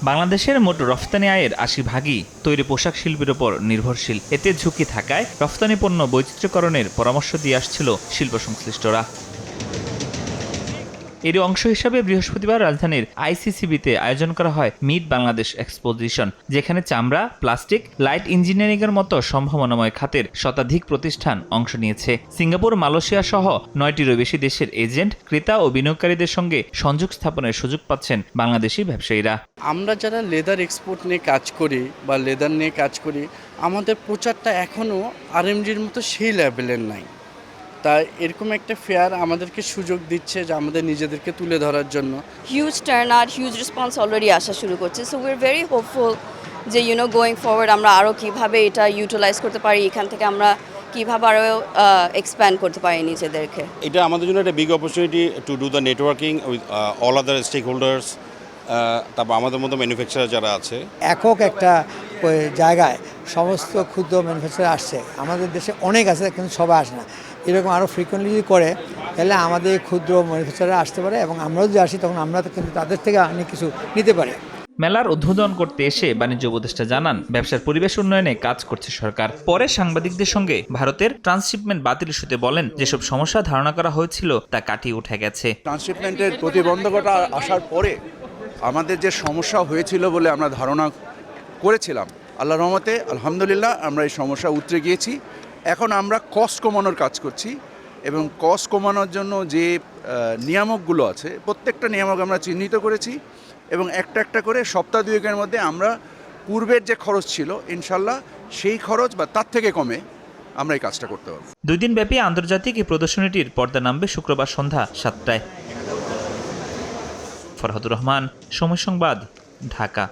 বাংলাদেশের মোট রফতানি আয়ের ৮০% তৈরি পোশাক শিল্পের উপর নির্ভরশীল। এতে ঝুঁকি থাকায় রফতানি পণ্য বৈচিত্র্যকরণের পরামর্শ দিয়ে আসছিল শিল্প সংশ্লিষ্টরা। এর অংশ হিসাবে বৃহস্পতিবার রাজধানীর আইসিসিবিতে আয়োজন করা হয় মিড বাংলাদেশ এক্সপোজিশন, যেখানে চামড়া, প্লাস্টিক, লাইট ইঞ্জিনিয়ারিং এর মতো সম্ভাবনাময় খাতের শতাধিক প্রতিষ্ঠান অংশ নিয়েছে। সিঙ্গাপুর, মালয়েশিয়া সহ ৯টিরও বেশি দেশের এজেন্ট, ক্রেতা ও বিনিয়োগকারীদের সঙ্গে সংযোগ স্থাপনের সুযোগ পাচ্ছেন বাংলাদেশি ব্যবসায়ীরা। আমরা যারা লেদার এক্সপোর্ট নিয়ে কাজ করি বা লেদার নিয়ে কাজ করি, আমাদের প্রচারটা এখনও আরএমজির মতো সেই লেভেলের নাই। তাই এরকম একটা ফেয়ার আমাদেরকে সুযোগ দিচ্ছে যে আমাদের নিজেদেরকে তুলে ধরার জন্য। Huge turn out, huge response already আসা শুরু করছে। So we are very hopeful যে গোয়িং ফরওয়ার্ড আমরা আরও কীভাবে এটা ইউটিলাইজ করতে পারি, এখান থেকে আমরা কীভাবে আরও এক্সপ্যান্ড করতে পারি নিজেদেরকে। এটা আমাদের জন্য একটা big opportunity to do the networking with all other stakeholders. তারপর আমাদের মতো ম্যানুফ্যাকচারার যারা আছে, একক একটা জায়গায় সমস্ত ক্ষুদ্র ম্যানুফ্যাকচারার আসছে। আমাদের দেশে অনেক আছে, কিন্তু সবাই আসে না। এরকম আরও ফ্রিকোয়েন্টলি যদি করে, তাহলে আমাদের ক্ষুদ্র ম্যানুফ্যাকচারার আসতে পারে, এবং আমরাও যদি আসি তখন আমরা কিন্তু তাদের থেকে অনেক কিছু নিতে পারি। মেলার উদ্বোধন করতে এসে বাণিজ্য উপদেষ্টা জানান, ব্যবসার পরিবেশ উন্নয়নে কাজ করছে সরকার। পরে সাংবাদিকদের সঙ্গে ভারতের ট্রান্সশিপমেন্ট বাতিল ইস্যুতে বলেন, যেসব সমস্যা ধারণা করা হয়েছিল তা কাটিয়ে উঠে গেছে। ট্রান্সশিপমেন্টের প্রতিবন্ধকতা আসার পরে আমাদের যে সমস্যা হয়েছিল বলে আমরা ধারণা করেছিলাম, আল্লাহর রহমতে আলহামদুলিল্লাহ আমরা এই সমস্যা উতরে গিয়েছি। এখন আমরা কস্ট কমানোর কাজ করছি, এবং কস্ট কমানোর জন্য যে নিয়ামকগুলো আছে, প্রত্যেকটা নিয়ামক আমরা চিহ্নিত করেছি, এবং একটা একটা করে সপ্তাহ দুয়েকের মধ্যে আমরা পূর্বের যে খরচ ছিল ইনশাল্লাহ সেই খরচ বা তার থেকে কমে আমরা এই কাজটা করতে পারব। 2 দিনব্যাপী আন্তর্জাতিক এই প্রদর্শনীটির পর্দা নামবে শুক্রবার সন্ধ্যা 7টায়। ফরহাদুর রহমান, সময় সংবাদ, ঢাকা।